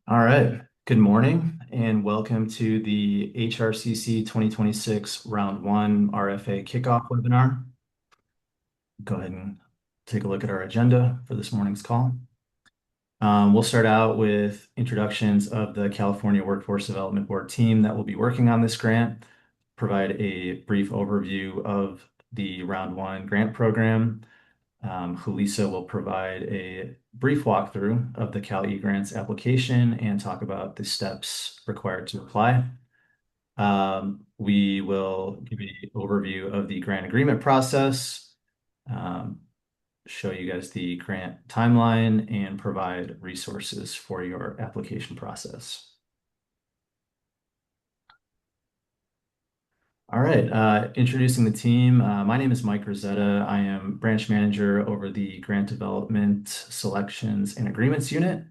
All right. Good morning and welcome to the HRCC 2026 Round 1 RFA Kickoff webinar. Go ahead and take a look at our agenda for this morning's call. We'll start out with introductions of the California Workforce Development Board team that will be working on this grant, provide a brief overview of the Round 1 grant program. Julissa will provide a brief walkthrough of the Cal eGrants application and talk about the steps required to apply. We will give an overview of the grant agreement process, um, show you guys the grant timeline, and provide resources for your application process. All right, introducing the team. My name is Mike Rosetta. I am branch manager over the grant development, selections, and agreements unit.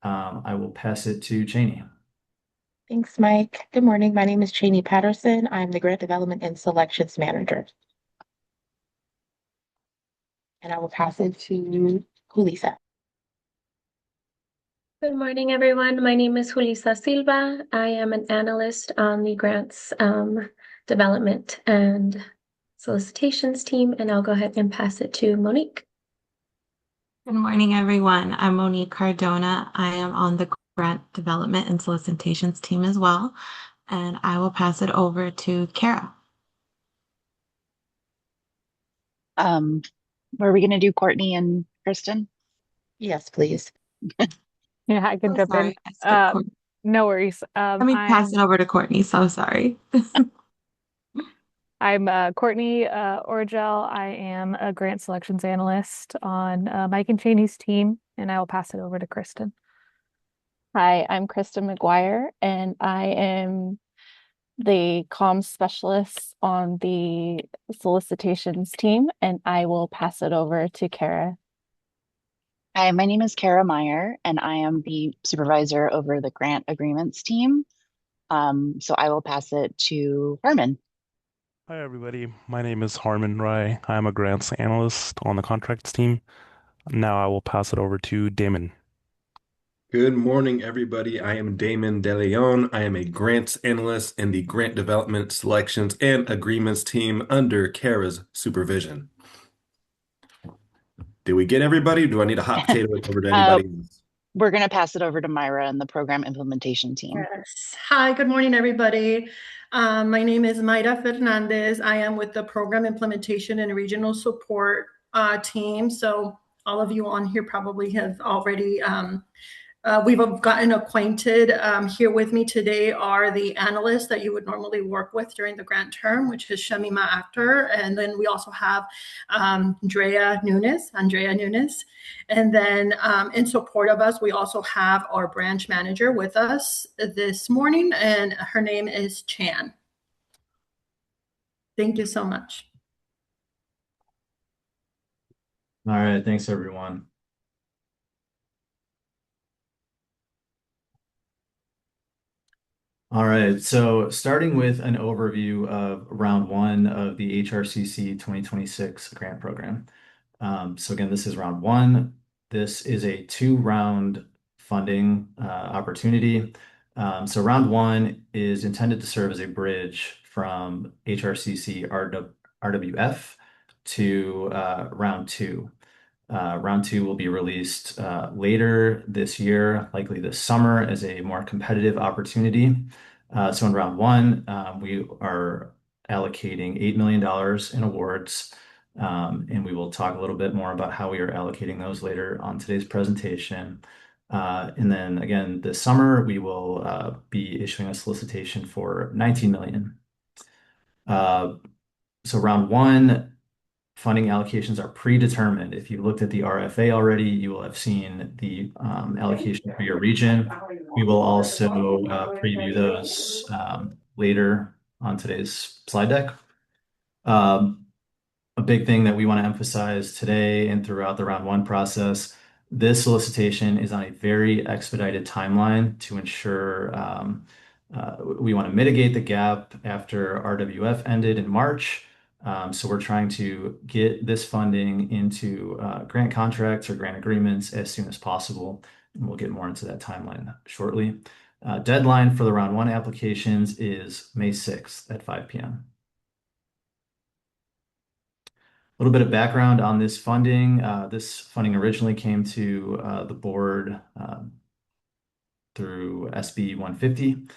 I will pass it to Cheney. Thanks, Mike. Good morning. My name is Cheney Patterson. I'm the Grant Development and Selections Manager. And I will pass it to Julissa. Good morning, everyone. My name is Julissa Silva. I am an analyst on the grants development and solicitations team, and I'll go ahead and pass it to Monique. Good morning, everyone. I'm Monique Cardona. I am on the grant development and solicitations team as well, and I will pass it over to Kara. Were we going to do Courtney and Kristen? Yes, please. Yeah, I can jump in. Sorry, I skipped Courtney. No worries. Let me pass it over to Courtney. So sorry. I'm Courtney Orgel. I am a grant selections analyst on Mike and Cheney's team, and I will pass it over to Kristen. Hi, I'm Kristen McGuire, and I am the comms specialist on the solicitations team, and I will pass it over to Kara. Hi, my name is Kara Meyer, and I am the supervisor over the grant agreements team. So I will pass it to Harmon. Hi, everybody. My name is Harmon Rai. I'm a grants analyst on the contracts team. Now I will pass it over to Damon. Good morning, everybody. I am Damon DeLeon. I am a grants analyst in the grant development, selections, and agreements team under Kara's supervision. Did we get everybody? Do I need a hot potato it over to anybody else? We're going to pass it over to Myra and the program implementation team. Yes. Hi, good morning, everybody. My name is Mayra Fernandez. I am with the program implementation and regional support team. So all of you on here probably have already we've gotten acquainted. Here with me today are the analysts that you would normally work with during the grant term, which is Shamima Akhtar. And then we also have Andrea Nunes. And then in support of us, we also have our branch manager with us this morning, and her name is Chan. Thank you so much. All right, thanks everyone. All right, so starting with an overview of round 1 of the HRCC 2026 grant program. So again, this is round 1. This is a 2-round funding opportunity. So round 1 is intended to serve as a bridge from HRCC RWF to round 2. Round 2 will be released later this year, likely this summer, as a more competitive opportunity. So in round 1, we are allocating $8 million in awards, and we will talk a little bit more about how we are allocating those later on today's presentation. And then again, this summer, we will be issuing a solicitation for $19 million. So round 1, funding allocations are predetermined. If you looked at the RFA already, you will have seen the allocation for your region. We will also preview those later on today's slide deck. A big thing that we want to emphasize today and throughout the round 1 process, this solicitation is on a very expedited timeline to ensure we want to mitigate the gap after RWF ended in March. So we're trying to get this funding into grant contracts or grant agreements as soon as possible And we'll get more into that timeline shortly. Deadline for the round one applications is May 6th at 5 p.m. A little bit of background on this funding. This funding originally came to the board through SB 150.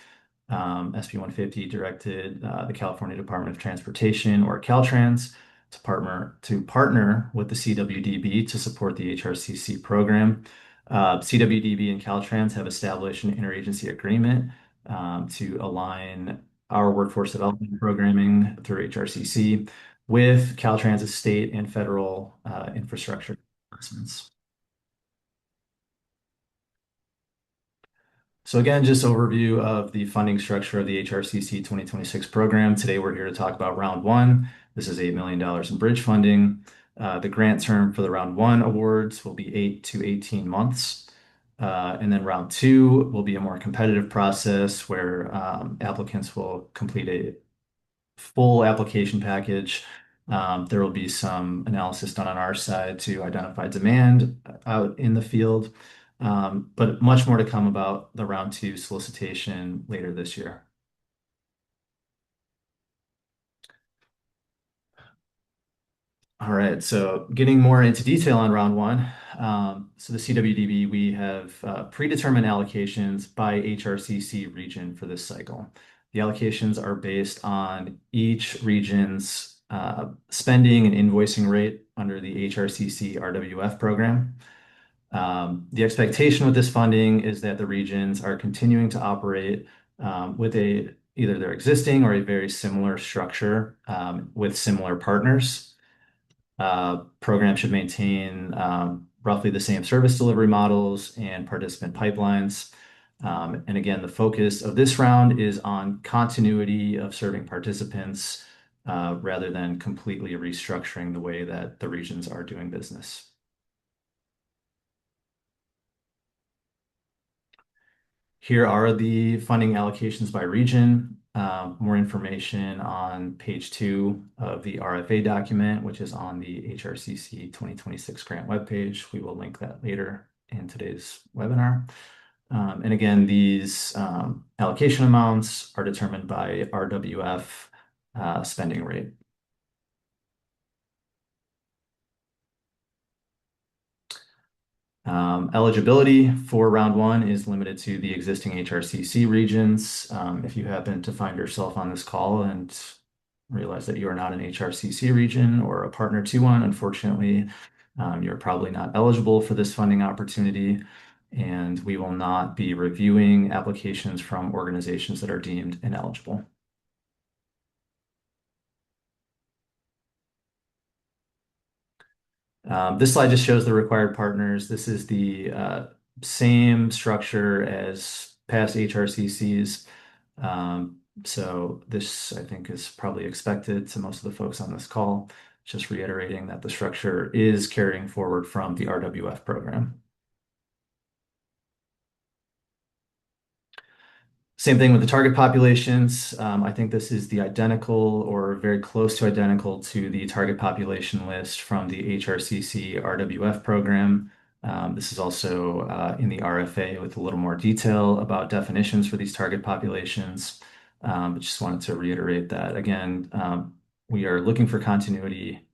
SB 150 directed the California Department of Transportation, or Caltrans, to partner with the CWDB to support the HRCC program. CWDB and Caltrans have established an interagency agreement to align our workforce development programming through HRCC with Caltrans' state and federal infrastructure investments. So again, just overview of the funding structure of the HRCC 2026 program. Today, we're here to talk about round one. This is $8 million in bridge funding. The grant term for the round one awards will be 8 to 18 months. And then round two will be a more competitive process where applicants will complete a full application package. There will be some analysis done on our side to identify demand out in the field. But much more to come about the round two solicitation later this year. All right, so getting more into detail on round one. So the CWDB, we have predetermined allocations by HRCC region for this cycle. The allocations are based on each region's spending and invoicing rate under the HRCC RWF program. The expectation with this funding is that the regions are continuing to operate with either their existing or a very similar structure with similar partners. Program should maintain roughly the same service delivery models and participant pipelines. And again, the focus of this round is on continuity of serving participants rather than completely restructuring the way that the regions are doing business. Here are the funding allocations by region. More information on page 2 of the RFA document, which is on the HRCC 2026 grant webpage. We will link that later in today's webinar. And again, these allocation amounts are determined by RWF spending rate. Eligibility for round one is limited to the existing HRCC regions. If you happen to find yourself on this call and realize that you are not an HRCC region or a partner to one, unfortunately, you're probably not eligible for this funding opportunity, and we will not be reviewing applications from organizations that are deemed ineligible. This slide just shows the required partners. This is the same structure as past HRCCs. So this, I think, is probably expected to most of the folks on this call. Just reiterating that the structure is carrying forward from the RWF program. Same thing with the target populations. I think this is the identical or very close to identical to the target population list from the HRCC RWF program. This is also in the RFA with a little more detail about definitions for these target populations. But just wanted to reiterate that again, we are looking for continuity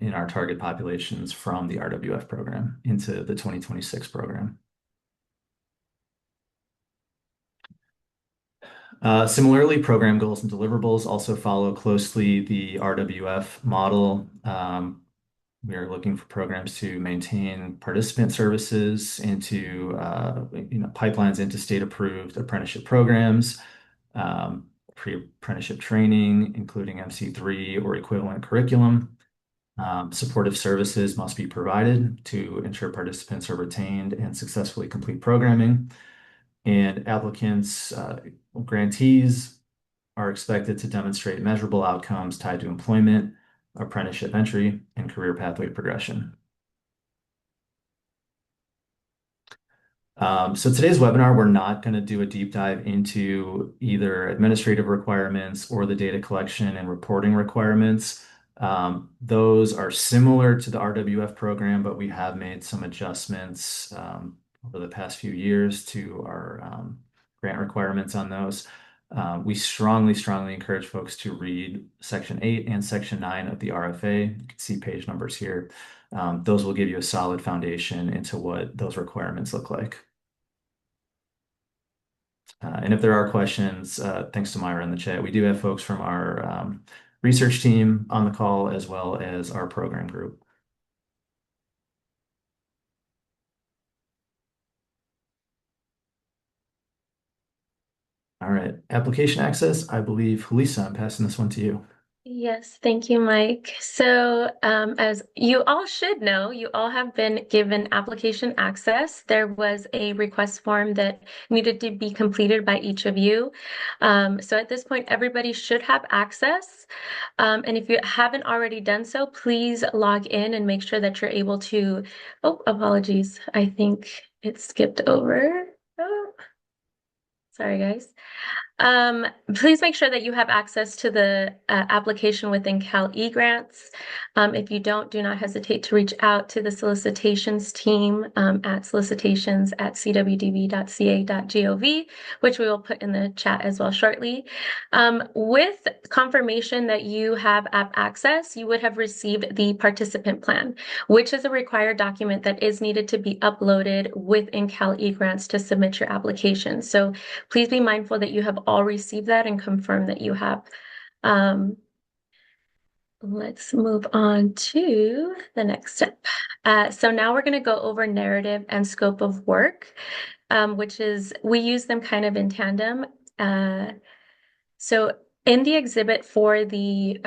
in our target populations from the RWF program into the 2026 program. Similarly, program goals and deliverables also follow closely the RWF model. We are looking for programs to maintain participant services into pipelines into state-approved apprenticeship programs, pre-apprenticeship training, including MC3 or equivalent curriculum. Supportive services must be provided to ensure participants are retained and successfully complete programming. And applicants, grantees are expected to demonstrate measurable outcomes tied to employment, apprenticeship entry, and career pathway progression. So today's webinar, we're not going to do a deep dive into either administrative requirements or the data collection and reporting requirements. Those are similar to the RWF program, but we have made some adjustments over the past few years to our grant requirements on those. We strongly encourage folks to read Section 8 and Section 9 of the RFA. You can see page numbers here. Those will give you a solid foundation into what those requirements look like. And if there are questions, thanks to Myra in the chat, we do have folks from our research team on the call as well as our program group. All right, application access. I believe, Julissa, I'm passing this one to you. Yes, thank you, Mike. So, as you all should know, you all have been given application access. There was a request form that needed to be completed by each of you. So at this point, everybody should have access. And if you haven't already done so, please log in and make sure that you're able to, oh, apologies. I think it skipped over. Oh, sorry, guys. Please make sure that you have access to the application within Cal eGrants. If you don't, do not hesitate to reach out to the solicitations team at solicitations@cwdv.ca.gov, which we will put in the chat as well shortly. With confirmation that you have app access, you would have received the participant plan, which is a required document that is needed to be uploaded within Cal eGrants to submit your application. So please be mindful that you have all received that and confirm that you have. Let's move on to the next step. So now we're going to go over narrative and scope of work, which is, we use them kind of in tandem. So in the exhibit for the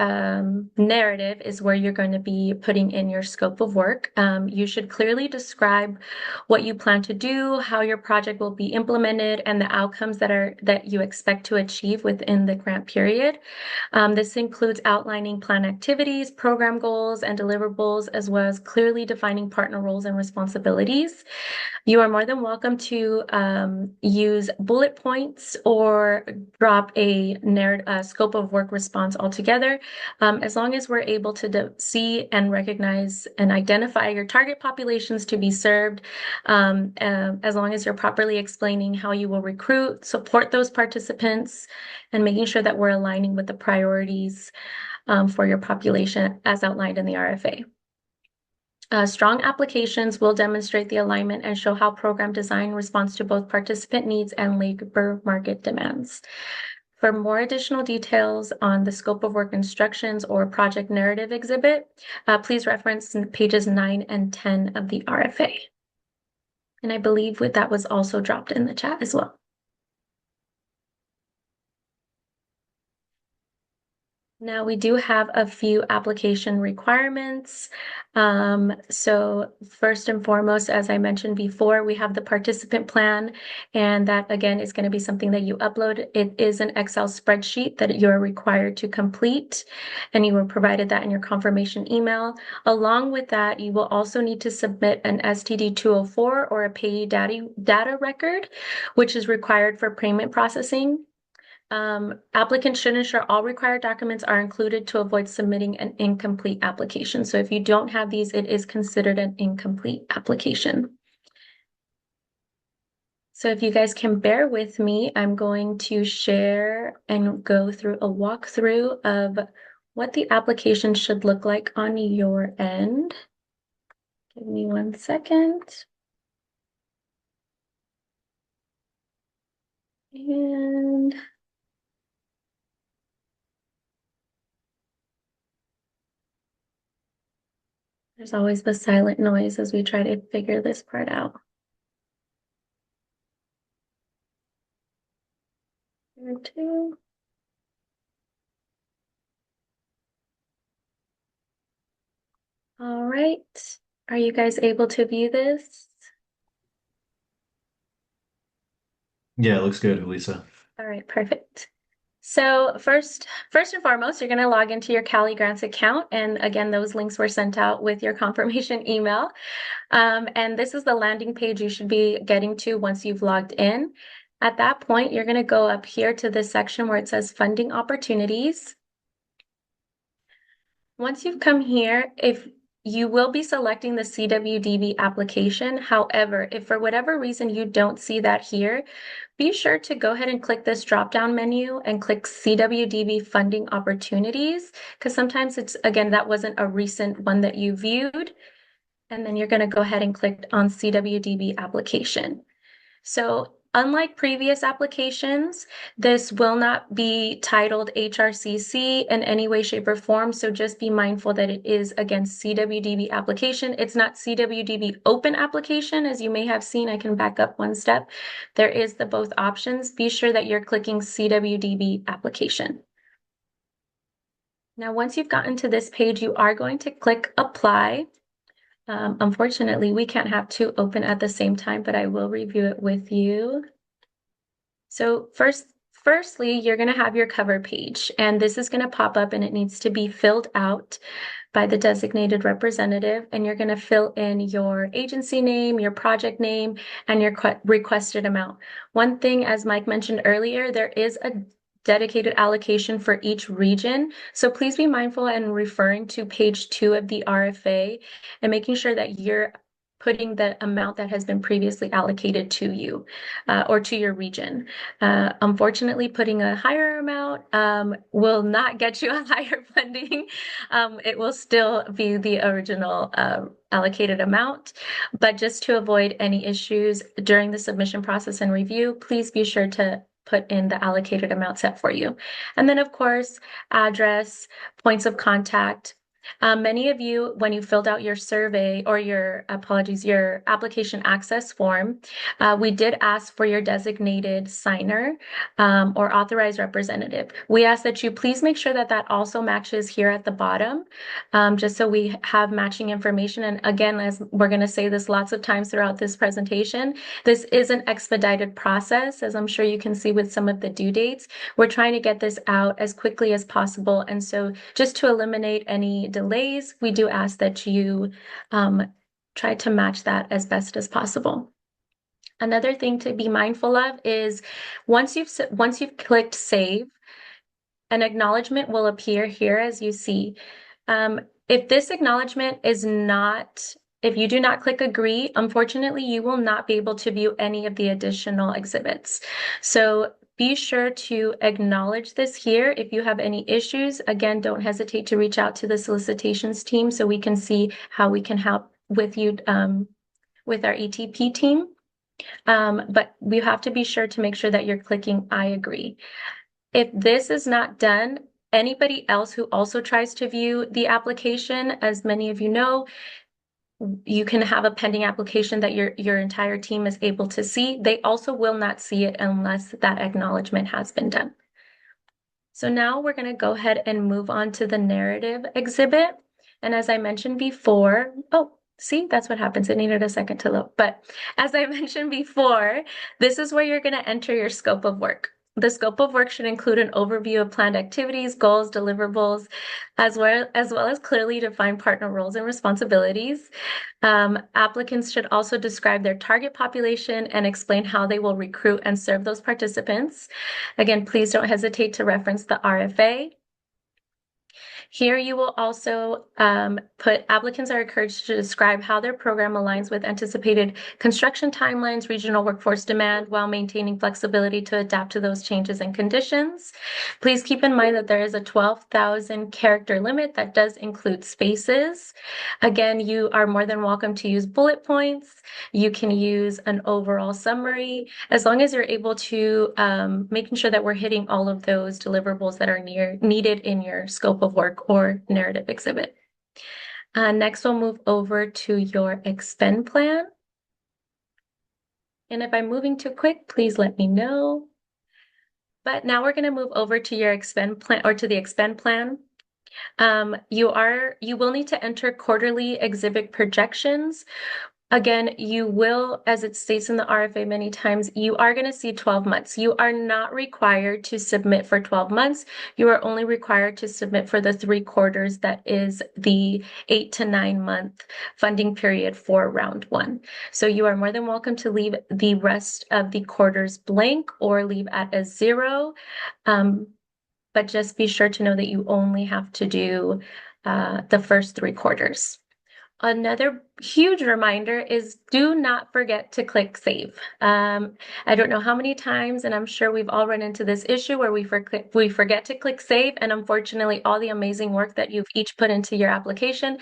narrative is where you're going to be putting in your scope of work. You should clearly describe what you plan to do, how your project will be implemented, and the outcomes that you expect to achieve within the grant period. This includes outlining plan activities, program goals, and deliverables, as well as clearly defining partner roles and responsibilities. You are more than welcome to use bullet points or drop a scope of work response altogether, as long as we're able to see and recognize and identify your target populations to be served, as long as you're properly explaining how you will recruit, support those participants, and making sure that we're aligning with the priorities for your population as outlined in the RFA. Strong applications will demonstrate the alignment and show how program design responds to both participant needs and labor market demands. For more additional details on the scope of work instructions or project narrative exhibit, please reference pages 9 and 10 of the RFA. And I believe that was also dropped in the chat as well. Now we do have a few application requirements. So first and foremost, as I mentioned before, we have the participant plan, and that again is going to be something that you upload. It is an Excel spreadsheet that you're required to complete, and you were provided that in your confirmation email. Along with that, you will also need to submit an STD 204 or a payee data record, which is required for payment processing. Applicants should ensure all required documents are included to avoid submitting an incomplete application. So if you don't have these, it is considered an incomplete application. So if you guys can bear with me, I'm going to share and go through a walkthrough of what the application should look like on your end. Give me 1 second. And there's always the silent noise as we try to figure this part out. Here too. All right. Are you guys able to view this? Yeah, it looks good, Lisa. All right, perfect. So first and foremost, you're going to log into your Cal eGrants account. And again, those links were sent out with your confirmation email. And this is the landing page you should be getting to once you've logged in. At that point, you're going to go up here to this section where it says funding opportunities. Once you've come here, if you will be selecting the CWDB application. However, if for whatever reason you don't see that here, be sure to go ahead and click this drop-down menu and click CWDB funding opportunities, because sometimes it's, again, that wasn't a recent one that you viewed. And then you're going to go ahead and click on CWDB application. So unlike previous applications, this will not be titled HRCC in any way, shape, or form. So just be mindful that it is, again, CWDB application. It's not CWDB open application. As you may have seen, I can back up one step. There is the both options. Be sure that you're clicking CWDB application. Now, once you've gotten to this page, you are going to click apply. Unfortunately, we can't have two open at the same time, but I will review it with you. So firstly, you're going to have your cover page, and this is going to pop up and it needs to be filled out by the designated representative, and you're going to fill in your agency name, your project name, and your requested amount. One thing, as Mike mentioned earlier, there is a dedicated allocation for each region. So please be mindful and referring to page 2 of the RFA and making sure that you're putting the amount that has been previously allocated to you or to your region. Unfortunately, putting a higher amount will not get you a higher funding. It will still be the original allocated amount, but just to avoid any issues during the submission process and review, please be sure to put in the allocated amount set for you. And then, of course, address, points of contact. Many of you, when you filled out your survey or your application access form, we did ask for your designated signer or authorized representative. We ask that you please make sure that that also matches here at the bottom, just so we have matching information. And again, as we're going to say this lots of times throughout this presentation, this is an expedited process, as I'm sure you can see with some of the due dates. We're trying to get this out as quickly as possible. And so just to eliminate any delays, we do ask that you try to match that as best as possible. Another thing to be mindful of is once you've clicked save, an acknowledgement will appear here as you see. If this acknowledgement is not, if you do not click agree, unfortunately, you will not be able to view any of the additional exhibits. So be sure to acknowledge this here. If you have any issues, again, don't hesitate to reach out to the solicitations team so we can see how we can help with you with our ETP team. But we have to be sure to make sure that you're clicking I agree. If this is not done, anybody else who also tries to view the application, as many of you know, you can have a pending application that your entire team is able to see. They also will not see it unless that acknowledgement has been done. So now we're going to go ahead and move on to the narrative exhibit. And as I mentioned before, see, that's what happens. It needed a second to load. But as I mentioned before, this is where you're going to enter your scope of work. The scope of work should include an overview of planned activities, goals, deliverables, as well as clearly defined partner roles and responsibilities. Applicants should also describe their target population and explain how they will recruit and serve those participants. Again, please don't hesitate to reference the RFA. Here you will also put applicants are encouraged to describe how their program aligns with anticipated construction timelines, regional workforce demand, while maintaining flexibility to adapt to those changes and conditions. Please keep in mind that there is a 12,000 character limit that does include spaces. Again, you are more than welcome to use bullet points. You can use an overall summary, as long as you're able to making sure that we're hitting all of those deliverables that are needed in your scope of work or narrative exhibit. Next, we'll move over to your expend plan. And if I'm moving too quick, please let me know. But now we're going to move over to your expend plan or to the expend plan. You will need to enter quarterly exhibit projections. Again, you will, as it states in the RFA many times, you are going to see 12 months. You are not required to submit for 12 months. You are only required to submit for the 3 quarters. That is the 8 to 9 month funding period for round 1. So you are more than welcome to leave the rest of the quarters blank or leave at a 0. But just be sure to know that you only have to do the first 3 quarters. Another huge reminder is do not forget to click save. I don't know how many times, and I'm sure we've all run into this issue where we forget to click save, and unfortunately, all the amazing work that you've each put into your application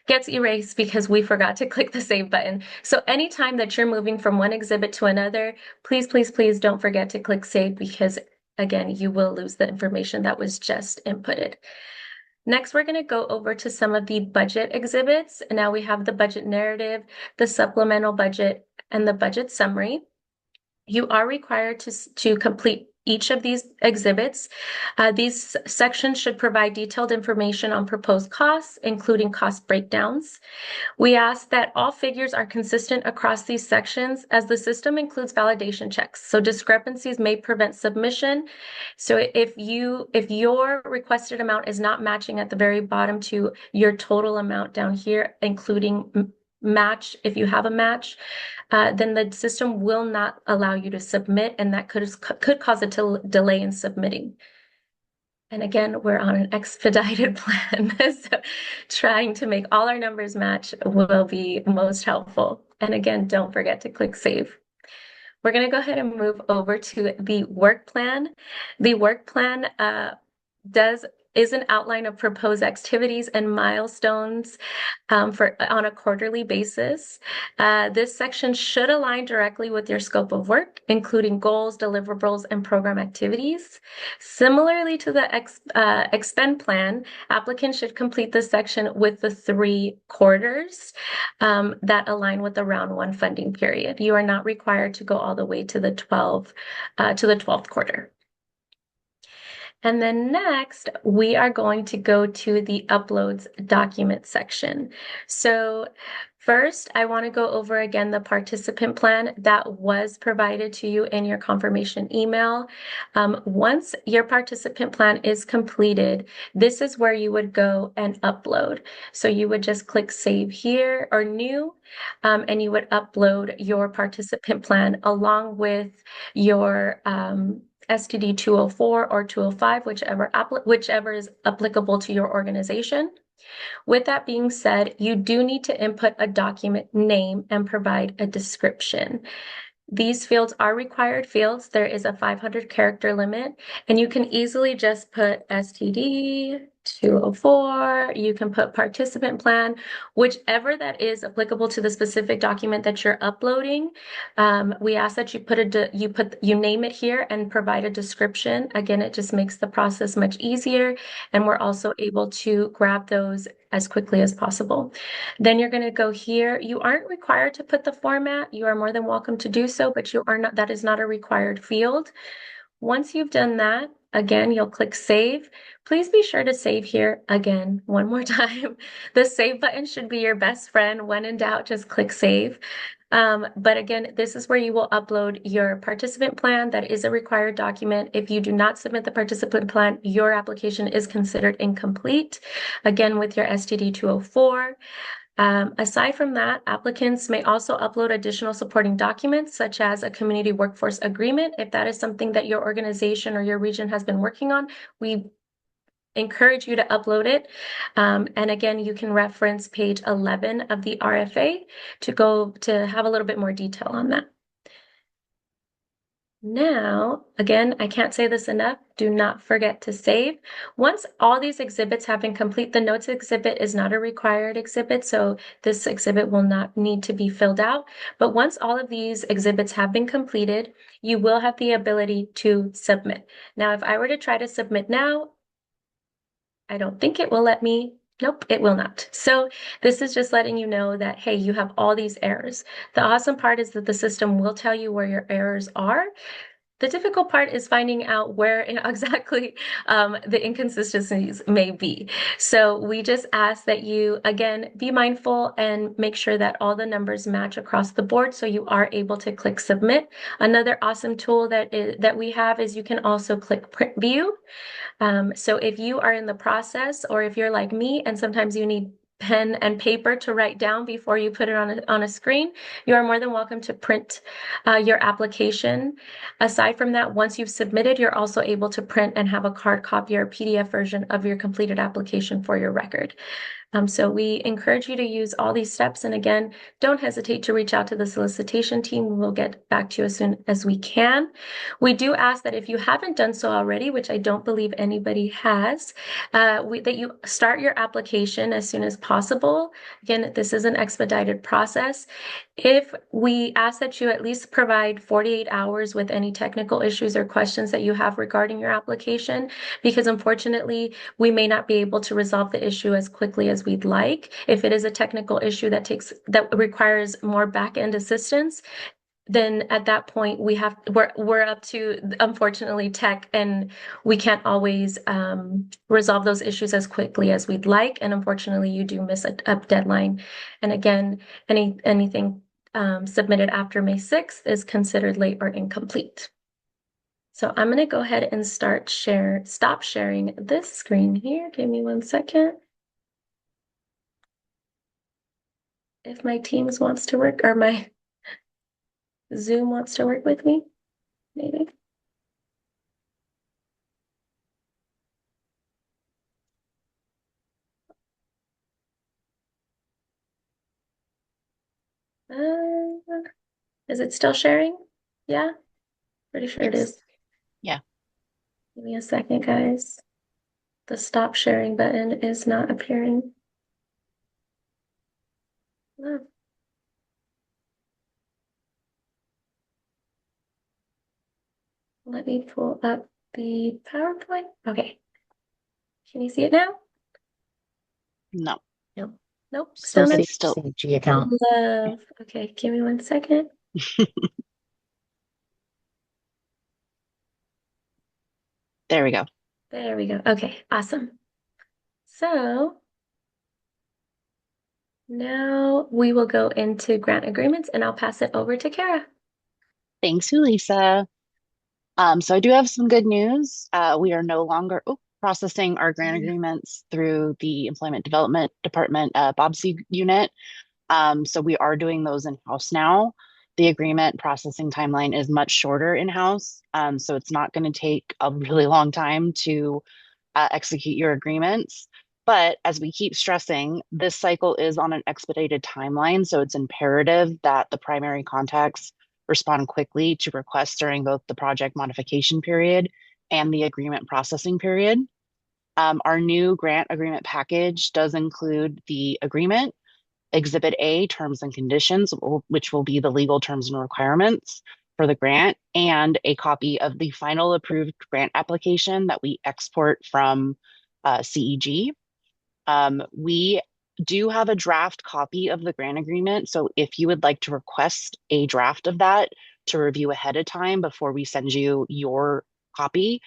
gets erased because we forgot to click the save button. So anytime that you're moving from one exhibit to another, please, please, please don't forget to click save because, again, you will lose the information that was just inputted. Next, we're going to go over to some of the budget exhibits. And now we have the budget narrative, the supplemental budget, and the budget summary. You are required to complete each of these exhibits. These sections should provide detailed information on proposed costs, including cost breakdowns. We ask that all figures are consistent across these sections as the system includes validation checks. So discrepancies may prevent submission. So if your requested amount is not matching at the very bottom to your total amount down here, including match, if you have a match, then the system will not allow you to submit, and that could cause a delay in submitting. And again, we're on an expedited plan, so trying to make all our numbers match will be most helpful. And again, don't forget to click save. We're going to go ahead and move over to the work plan. The work plan is an outline of proposed activities and milestones on a quarterly basis. This section should align directly with your scope of work, including goals, deliverables, and program activities. Similarly to the expend plan, applicants should complete this section with the 3 quarters that align with the round 1 funding period. You are not required to go all the way to the 12th quarter. And then next, we are going to go to the uploads document section. So first, I want to go over again the participant plan that was provided to you in your confirmation email. Once your participant plan is completed, this is where you would go and upload. So you would just click save here or new, and you would upload your participant plan along with your STD 204 or 205, whichever is applicable to your organization. With that being said, you do need to input a document name and provide a description. These fields are required fields. There is a 500 character limit, and you can easily just put STD 204. You can put participant plan, whichever that is applicable to the specific document that you're uploading. We ask that you name it here and provide a description. Again, it just makes the process much easier, and we're also able to grab those as quickly as possible. Then you're going to go here. You aren't required to put the format. You are more than welcome to do so, but that is not a required field. Once you've done that, again, you'll click save. Please be sure to save here again, one more time. The save button should be your best friend. When in doubt, just click save. But again, this is where you will upload your participant plan. That is a required document. If you do not submit the participant plan, your application is considered incomplete. Again, with your STD 204. Aside from that, applicants may also upload additional supporting documents, such as a community workforce agreement. If that is something that your organization or your region has been working on, we encourage you to upload it. And again, you can reference page 11 of the RFA to have a little bit more detail on that. Now, again, I can't say this enough. Do not forget to save. Once all these exhibits have been complete, the notes exhibit is not a required exhibit, so this exhibit will not need to be filled out. But once all of these exhibits have been completed, you will have the ability to submit. Now, if I were to try to submit now, I don't think it will let me. Nope, it will not. So this is just letting you know that, hey, you have all these errors. The awesome part is that the system will tell you where your errors are. The difficult part is finding out where exactly the inconsistencies may be. So we just ask that you, again, be mindful and make sure that all the numbers match across the board so you are able to click submit. Another awesome tool that we have is you can also click print view. So if you are in the process, or if you're like me and sometimes you need pen and paper to write down before you put it on a screen, you are more than welcome to print your application. Aside from that, once you've submitted, you're also able to print and have a hard copy or PDF version of your completed application for your record. So we encourage you to use all these steps. And again, don't hesitate to reach out to the solicitation team. We'll get back to you as soon as we can. We do ask that if you haven't done so already, which I don't believe anybody has, that you start your application as soon as possible. Again, this is an expedited process. If we ask that you at least provide 48 hours with any technical issues or questions that you have regarding your application, because unfortunately, we may not be able to resolve the issue as quickly as we'd like. If it is a technical issue that requires more back-end assistance, then at that point we're up to, unfortunately, tech, and we can't always resolve those issues as quickly as we'd like. And unfortunately, you do miss a deadline. And again, anything submitted after May 6th is considered late or incomplete. So I'm going to go ahead and stop sharing this screen here. Give me 1 second. If my Teams wants to work, or my Zoom wants to work with me, maybe. Is it still sharing? Yeah, pretty sure it is. Yeah. Give me a second, guys. The stop sharing button is not appearing. Oh. Let me pull up the PowerPoint. Okay. Can you see it now? No. Nope. Still not. Still. CG account. Love. Okay, give me 1 second. There we go. There we go. Okay, awesome. So now we will go into grant agreements, and I'll pass it over to Kara. Thanks, Lisa. So I do have some good news. We are no longer processing our grant agreements through the Employment Development Department BOBSI unit. So we are doing those in-house now. The agreement processing timeline is much shorter in-house. So it's not going to take a really long time to execute your agreements. But as we keep stressing, this cycle is on an expedited timeline. So it's imperative that the primary contacts respond quickly to requests during both the project modification period and the agreement processing period. Our new grant agreement package does include the agreement, Exhibit A, terms and conditions, which will be the legal terms and requirements for the grant, and a copy of the final approved grant application that we export from CEG. We do have a draft copy of the grant agreement. So if you would like to request a draft of that to review ahead of time before we send you your copy,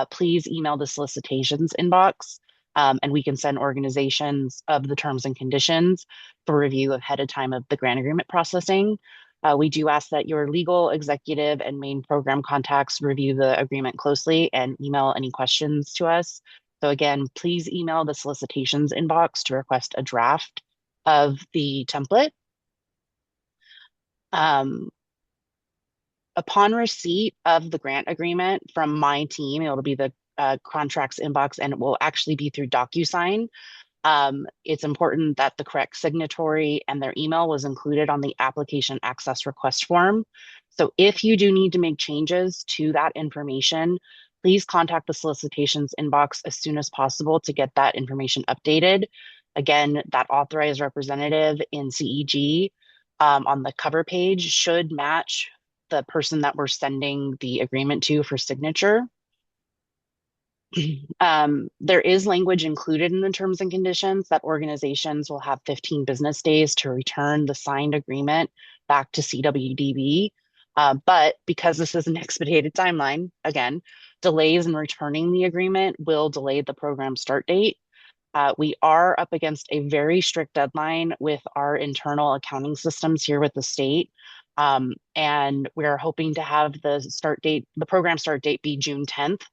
please email the solicitations inbox, and we can send organizations of the terms and conditions for review ahead of time of the grant agreement processing. We do ask that your legal, executive, and main program contacts review the agreement closely and email any questions to us. So again, please email the solicitations inbox to request a draft of the template. Upon receipt of the grant agreement from my team, it'll be the contracts inbox, and it will actually be through DocuSign. It's important that the correct signatory and their email was included on the application access request form. So if you do need to make changes to that information, please contact the solicitations inbox as soon as possible to get that information updated. Again, that authorized representative in CEG on the cover page should match the person that we're sending the agreement to for signature. There is language included in the terms and conditions that organizations will have 15 business days to return the signed agreement back to CWDB. But because this is an expedited timeline, again, delays in returning the agreement will delay the program start date. We are up against a very strict deadline with our internal accounting systems here with the state. And we're hoping to have the program start date be June 10th.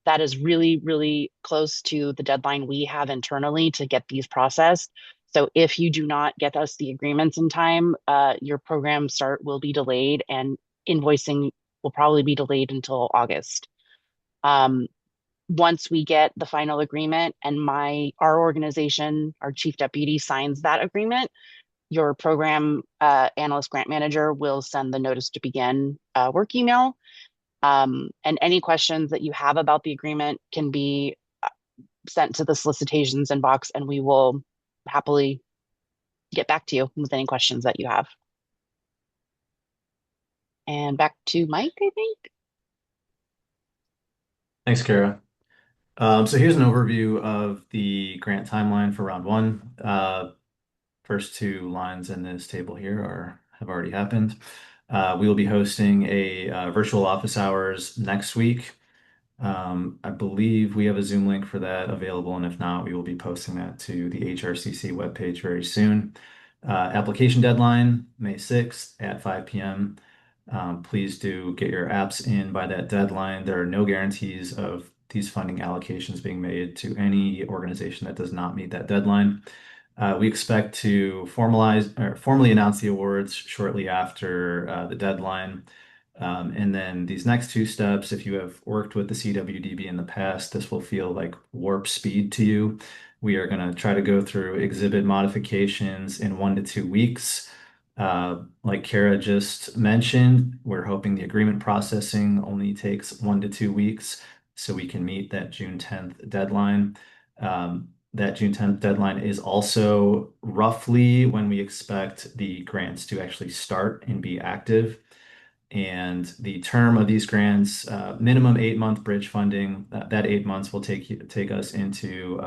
That is really, really close to the deadline we have internally to get these processed. So if you do not get us the agreements in time, your program start will be delayed, and invoicing will probably be delayed until August. once we get the final agreement and our organization, our chief deputy signs that agreement, your program analyst grant manager will send the notice to begin work email. And any questions that you have about the agreement can be sent to the solicitations inbox, and we will happily get back to you with any questions that you have. And back to Mike, I think. Thanks, Kara. So here's an overview of the grant timeline for round one. First two lines in this table here have already happened. We will be hosting a virtual office hours next week. I believe we have a Zoom link for that available, and if not, we will be posting that to the HRCC webpage very soon. Application deadline, May 6th at 5 p.m. Please do get your apps in by that deadline. There are no guarantees of these funding allocations being made to any organization that does not meet that deadline. We expect to formally announce the awards shortly after the deadline. And then these next two steps, if you have worked with the CWDB in the past, this will feel like warp speed to you. We are going to try to go through exhibit modifications in 1 to 2 weeks. Like Kara just mentioned, we're hoping the agreement processing only takes 1 to 2 weeks so we can meet that June 10th deadline. That June 10th deadline is also roughly when we expect the grants to actually start and be active. And the term of these grants, minimum 8-month bridge funding, that 8 months will take us into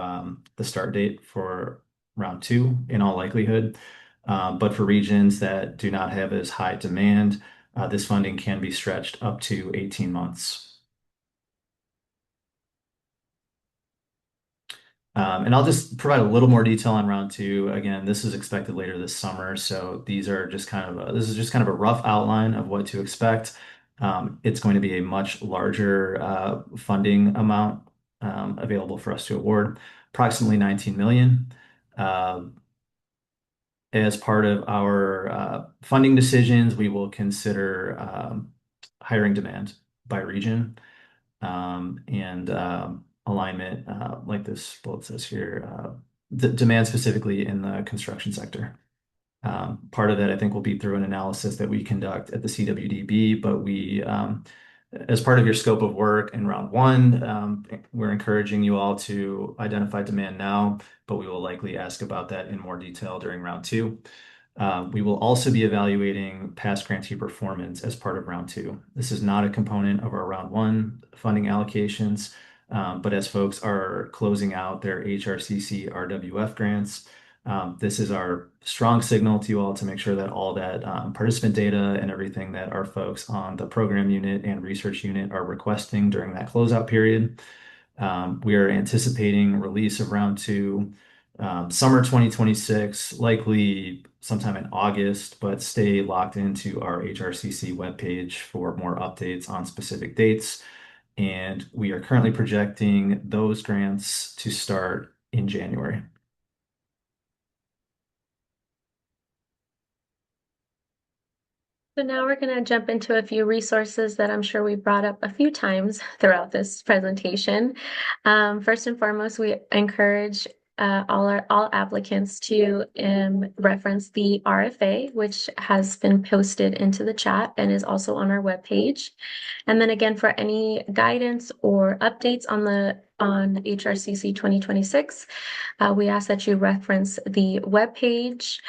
the start date for round two in all likelihood. But for regions that do not have as high demand, this funding can be stretched up to 18 months. And I'll just provide a little more detail on round two. Again, this is expected later this summer, so these are just this is just kind of a rough outline of what to expect. It's going to be a much larger funding amount available for us to award, approximately 19 million. As part of our funding decisions, we will consider hiring demand by region and alignment, like this bullet says here, demand specifically in the construction sector. Part of that, I think, will be through an analysis that we conduct at the CWDB, but we, as part of your scope of work in round one, we're encouraging you all to identify demand now, but we will likely ask about that in more detail during round two. We will also be evaluating past grantee performance as part of round two. This is not a component of our round one funding allocations, but as folks are closing out their HRCC RWF grants, this is our strong signal to you all to make sure that all that participant data and everything that our folks on the program unit and research unit are requesting during that closeout period. We are anticipating release of round two, summer 2026, likely sometime in August, but stay locked into our HRCC webpage for more updates on specific dates. And we are currently projecting those grants to start in January. So now we're going to jump into a few resources that I'm sure we brought up a few times throughout this presentation. First and foremost, we encourage all applicants to reference the RFA, which has been posted into the chat and is also on our webpage. And then again, for any guidance or updates on HRCC 2026, we ask that you reference the webpage.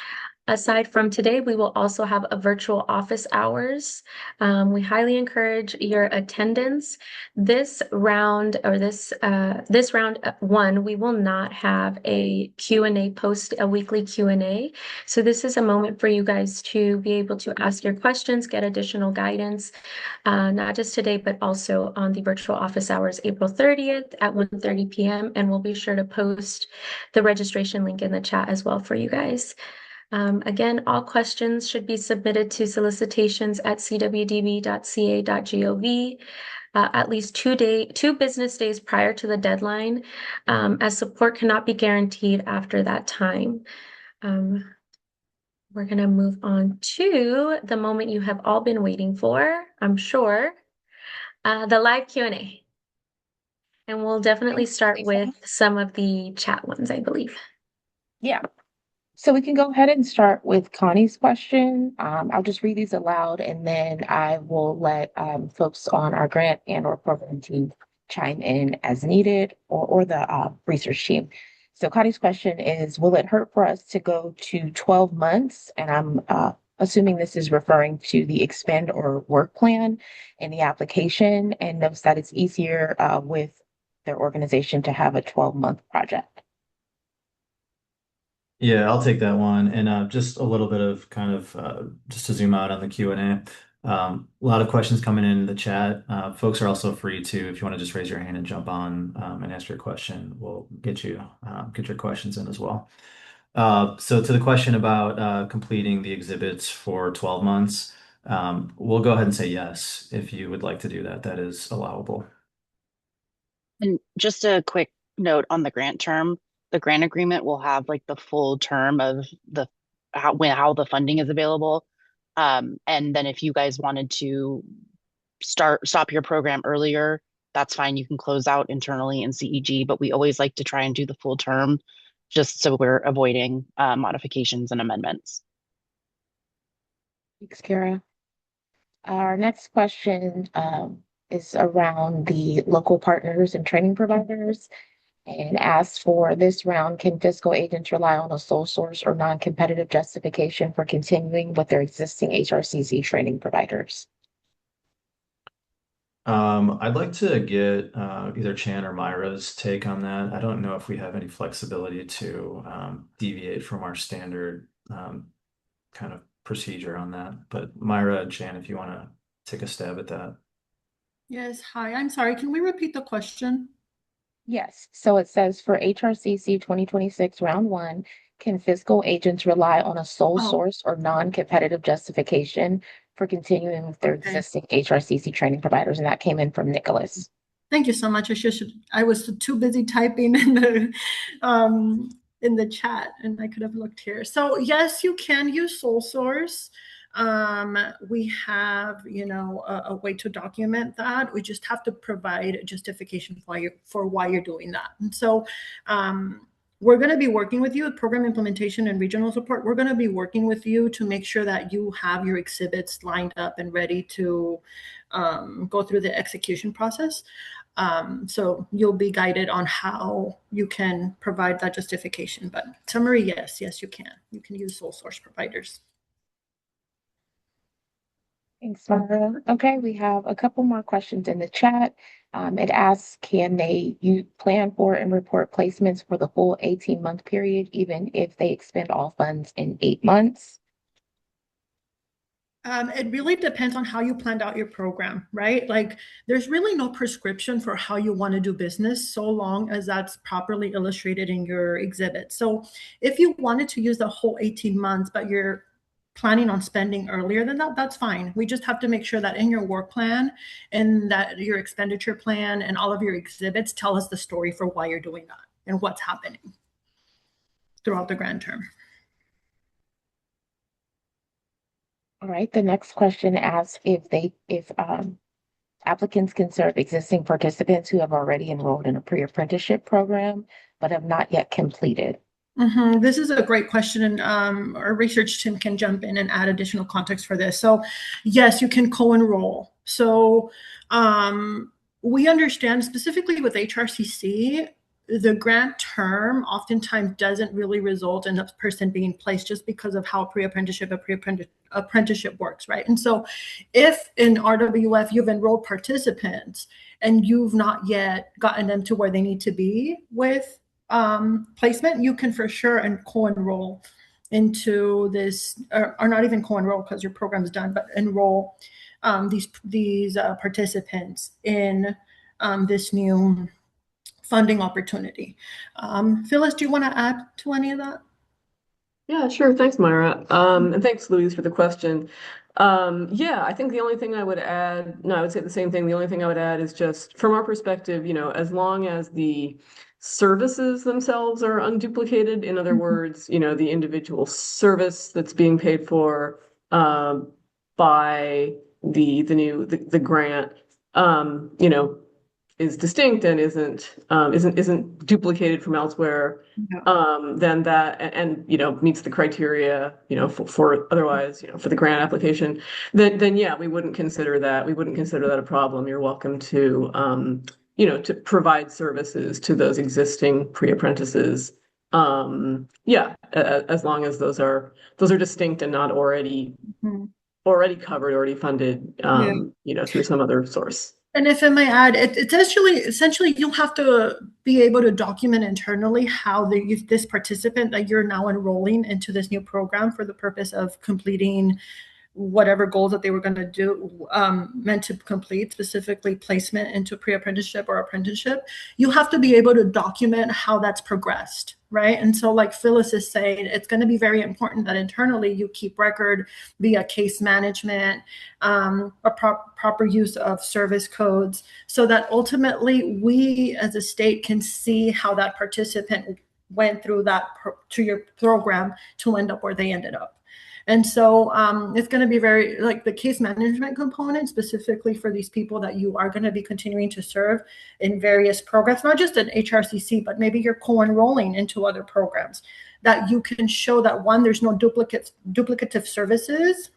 Aside from today, we will also have a virtual office hours. We highly encourage your attendance. This round one, we will not have a Q&A a weekly Q&A. So this is a moment for you guys to be able to ask your questions, get additional guidance, not just today, but also on the virtual office hours, April 30th at 1:30 p.m. And we'll be sure to post the registration link in the chat as well for you guys. Again, all questions should be submitted to solicitations@cwdb.ca.gov at least 2 business days prior to the deadline, as support cannot be guaranteed after that time. We're going to move on to the moment you have all been waiting for, I'm sure, the live Q&A. And we'll definitely start with some of the chat ones, I believe. Yeah. So we can go ahead and start with Connie's question. I'll just read these aloud and then I will let folks on our grant and or program team chime in as needed or the research team. So Connie's question is, will it hurt for us to go to 12 months? And I'm assuming this is referring to the expend or work plan in the application and notes that it's easier with their organization to have a 12-month project. Yeah, I'll take that one. And just a little bit of kind of just to zoom out on the Q&A. A lot of questions coming in the chat. Folks are also free to, if you want to just raise your hand and jump on and ask your question, we'll get your questions in as well. So to the question about completing the exhibits for 12 months, we'll go ahead and say yes if you would like to do that. That is allowable. And just a quick note on the grant term, the grant agreement will have like the full term of the how the funding is available. And then if you guys wanted to stop your program earlier, that's fine. You can close out internally in CEG, but we always like to try and do the full term just so we're avoiding modifications and amendments. Thanks, Kara. Our next question is around the local partners and training providers and asks for this round, can fiscal agents rely on a sole source or non-competitive justification for continuing with their existing HRCC training providers? I'd like to get either Chan or Myra's take on that. I don't know if we have any flexibility to deviate from our standard kind of procedure on that. But Myra and Chan, if you want to take a stab at that. Yes, hi, I'm sorry, can we repeat the question? Yes. So it says for HRCC 2026 round one, can fiscal agents rely on a sole Oh. source or non-competitive justification for continuing with their Okay. existing HRCC training providers? And that came in from Nicholas. Thank you so much. I was too busy typing in the chat, and I could have looked here. So yes, you can use sole source. We have, a way to document that. We just have to provide a justification for why you're doing that. And so we're going to be working with you with program implementation and regional support. We're going to be working with you to make sure that you have your exhibits lined up and ready to go through the execution process. So you'll be guided on how you can provide that justification. But summary, yes, you can. You can use sole source providers. Thanks, Mara. Okay, we have a couple more questions in the chat. It asks, can you plan for and report placements for the full 18-month period, even if they expend all funds in 8 months? It really depends on how you planned out your program, right? Like there's really no prescription for how you want to do business so long as that's properly illustrated in your exhibit. So if you wanted to use the whole 18 months, but you're planning on spending earlier than that, that's fine. We just have to make sure that in your work plan and that your expenditure plan and all of your exhibits tell us the story for why you're doing that and what's happening throughout the grant term. All right, the next question asks if applicants can serve existing participants who have already enrolled in a pre-apprenticeship program but have not yet completed. This is a great question, and our research team can jump in and add additional context for this. So yes, you can co-enroll. So we understand specifically with HRCC, the grant term oftentimes doesn't really result in a person being placed just because of how apprenticeship works, right? And so if in RWF you've enrolled participants and you've not yet gotten them to where they need to be with placement, you can for sure and co-enroll into this, or not even co-enroll because your program is done, but enroll these participants in this new funding opportunity. Phyllis, do you want to add to any of that? Yeah, sure. Thanks, Myra. And thanks, Louise, for the question. Yeah, I think the only thing I would add, no, I would say the same thing. The only thing I would add is just from our perspective, as long as the services themselves are unduplicated, in other words, the individual service that's being paid for by the grant, is distinct and isn't duplicated from elsewhere, then that and meets the criteria for otherwise for the grant application, then yeah, we wouldn't consider that a problem. You're welcome to to provide services to those existing pre-apprentices. Yeah, as long as those are distinct and not already covered, already funded, through some other source. And if I may add, it's essentially you'll have to be able to document internally how this participant that you're now enrolling into this new program for the purpose of completing whatever goals that they were going to do, meant to complete, specifically placement into pre-apprenticeship or apprenticeship. You have to be able to document how that's progressed, right? And so like Phyllis is saying, it's going to be very important that internally you keep record via case management, proper use of service codes, so that ultimately we as a state can see how that participant went through that to your program to end up where they ended up. And so it's going to be very like the case management component specifically for these people that you are going to be continuing to serve in various programs, not just in HRCC, but maybe you're co-enrolling into other programs, that you can show that one, there's no duplicative services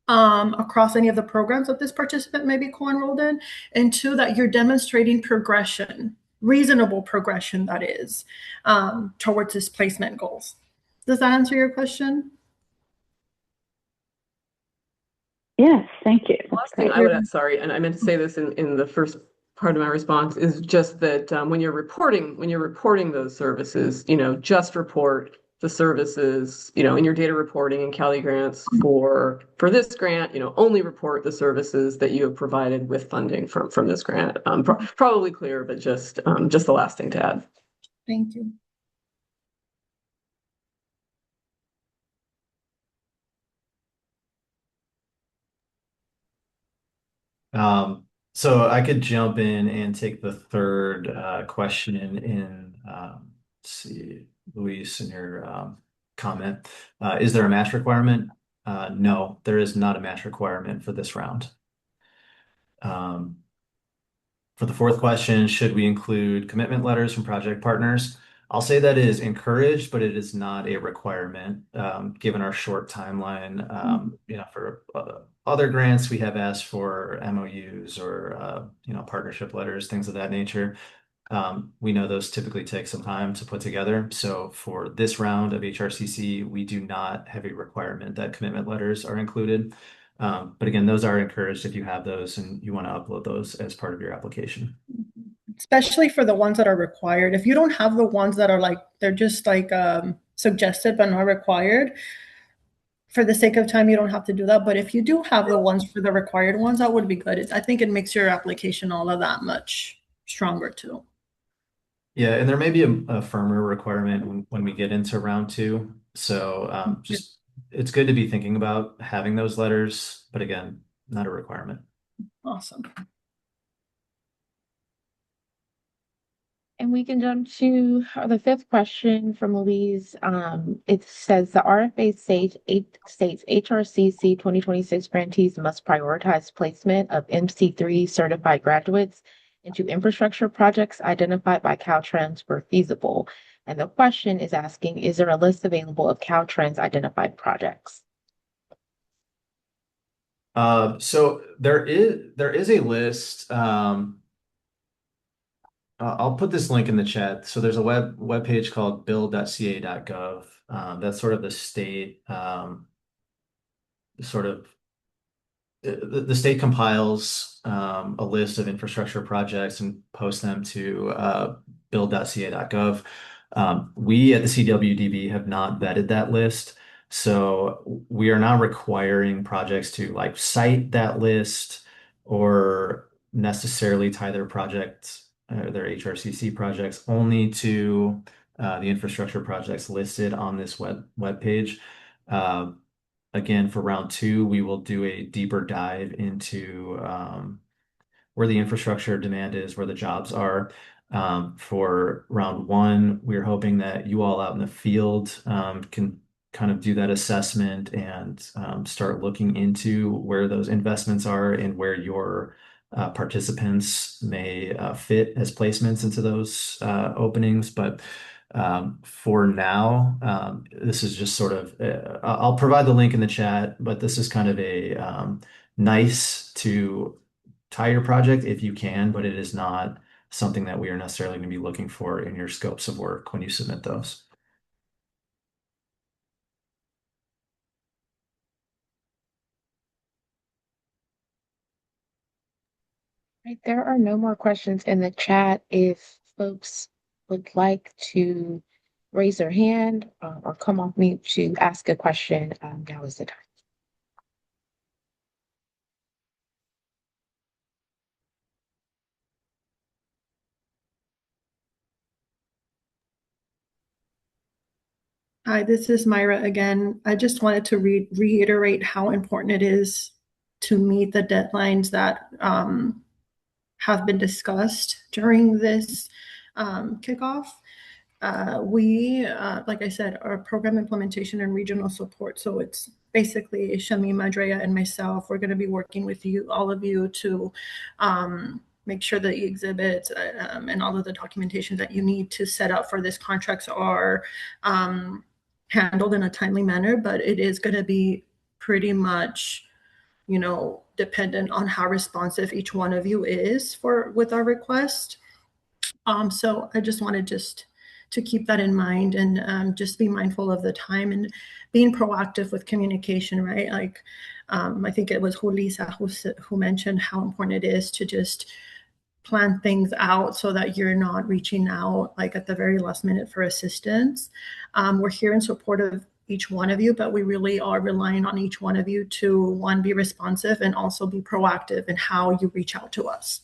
across any of the programs that this participant may be co-enrolled in, and two, that you're demonstrating progression, reasonable progression that is, towards his placement goals. Does that answer your question? Yes, thank you. Last thing I would add, sorry, and I meant to say this in the first part of my response, is just that when you're reporting those services, just report the services, in your data reporting and Cali grants for this grant, only report the services that you have provided with funding from this grant. Probably clear, but just the last thing to add. Thank you. So I could jump in and take the third question in let's see, Luis, in your comment. Is there a match requirement? No, there is not a match requirement for this round. For the fourth question, should we include commitment letters from project partners? I'll say that is encouraged, but it is not a requirement, given our short timeline. For other grants, we have asked for MOUs or partnership letters, things of that nature. We know those typically take some time to put together. So for this round of HRCC, we do not have a requirement that commitment letters are included. But again, those are encouraged if you have those and you want to upload those as part of your application. Especially for the ones that are required. If you don't have the ones that are like, they're just like suggested but not required, for the sake of time, you don't have to do that. But if you do have the ones for the required ones, that would be good. I think it makes your application all of that much stronger too. Yeah, and there may be a firmer requirement when we get into round two. So just it's good to be thinking about having those letters, but again, not a requirement. Awesome. And we can jump to the fifth question from Louise. It says the RFA states HRCC 2026 grantees must prioritize placement of MC3 certified graduates into infrastructure projects identified by Caltrans where feasible. And the question is asking, is there a list available of Caltrans identified projects? So there is a list. I'll put this link in the chat. So there's a web page called build.ca.gov. That's sort of the state, the state compiles a list of infrastructure projects and posts them to build.ca.gov. We at the CWDB have not vetted that list. So we are not requiring projects to like cite that list or necessarily tie their projects, their HRCC projects only to the infrastructure projects listed on this web page. Again, for round two, we will do a deeper dive into where the infrastructure demand is, where the jobs are. For round one, we're hoping that you all out in the field can kind of do that assessment and start looking into where those investments are and where your participants may fit as placements into those openings. But for now, this is just sort of, I'll provide the link in the chat, but this is kind of a nice to tie your project if you can, but it is not something that we are necessarily going to be looking for in your scopes of work when you submit those. Right, there are no more questions in the chat. If folks would like to raise their hand or come off mute to ask a question, now is the time. Hi, this is Myra again. I just wanted to reiterate how important it is to meet the deadlines that have been discussed during this kickoff. Like I said, are program implementation and regional support. So it's basically Shamim, Andrea, and myself. We're going to be working with you, all of you, to make sure that the exhibits and all of the documentation that you need to set up for this contracts are handled in a timely manner. But it is going to be pretty much, dependent on how responsive each one of you is with our request. So I just wanted to keep that in mind and just be mindful of the time and being proactive with communication, right? Like I think it was Julissa who mentioned how important it is to just plan things out so that you're not reaching out like at the very last minute for assistance. We're here in support of each one of you, but we really are relying on each one of you to, one, be responsive and also be proactive in how you reach out to us.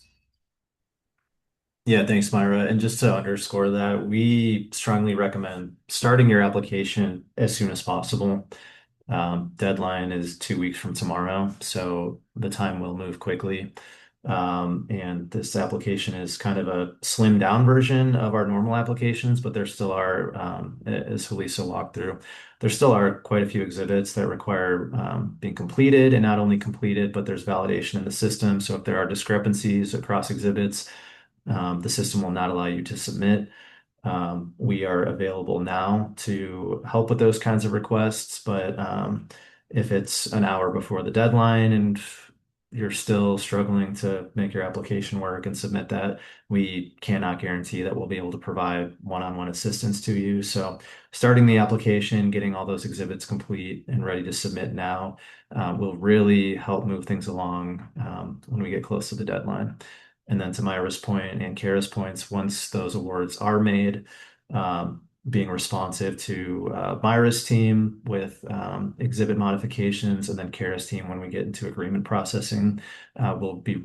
Yeah, thanks, Myra. And just to underscore that, we strongly recommend starting your application as soon as possible. Deadline is 2 weeks from tomorrow, so the time will move quickly. And this application is kind of a slimmed down version of our normal applications, but there still are, as Felisa walked through, there still are quite a few exhibits that require being completed, and not only completed, but there's validation in the system. So if there are discrepancies across exhibits, the system will not allow you to submit. We are available now to help with those kinds of requests, but if it's an hour before the deadline and you're still struggling to make your application work and submit that, we cannot guarantee that we'll be able to provide one-on-one assistance to you. So starting the application, getting all those exhibits complete and ready to submit now will really help move things along when we get close to the deadline. And then to Myra's point and Kara's points, once those awards are made, being responsive to Myra's team with exhibit modifications, and then Kara's team when we get into agreement processing will be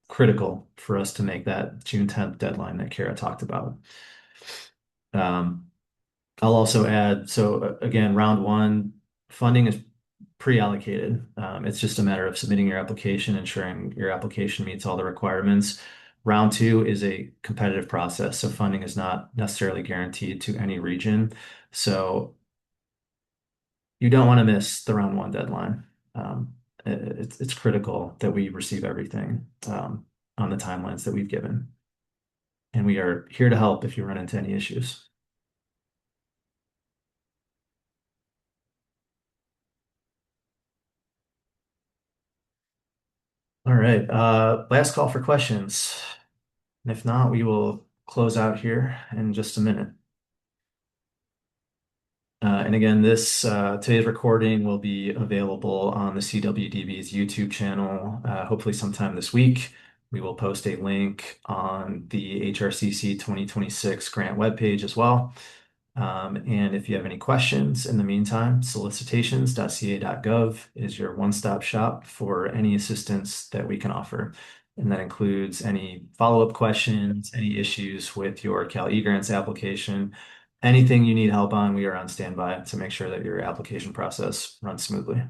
critical for us to make that June 10th deadline that Kara talked about. I'll also add, so again, round one, funding is pre-allocated. It's just a matter of submitting your application, ensuring your application meets all the requirements. Round two is a competitive process, so funding is not necessarily guaranteed to any region. So you don't want to miss the round one deadline. It's critical that we receive everything on the timelines that we've given. And we are here to help if you run into any issues. All right, last call for questions. And if not, we will close out here in just a minute. And again, today's recording will be available on the CWDB's YouTube channel, hopefully sometime this week. We will post a link on the HRCC 2026 grant webpage as well. And if you have any questions in the meantime, solicitations.ca.gov is your one-stop shop for any assistance that we can offer. And that includes any follow-up questions, any issues with your Cal eGrants application, anything you need help on, we are on standby to make sure that your application process runs smoothly.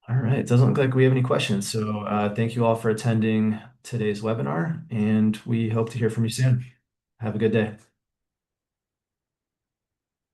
All right, it doesn't look like we have any questions. So thank you all for attending today's webinar, and we hope to hear from you soon. Have a good day.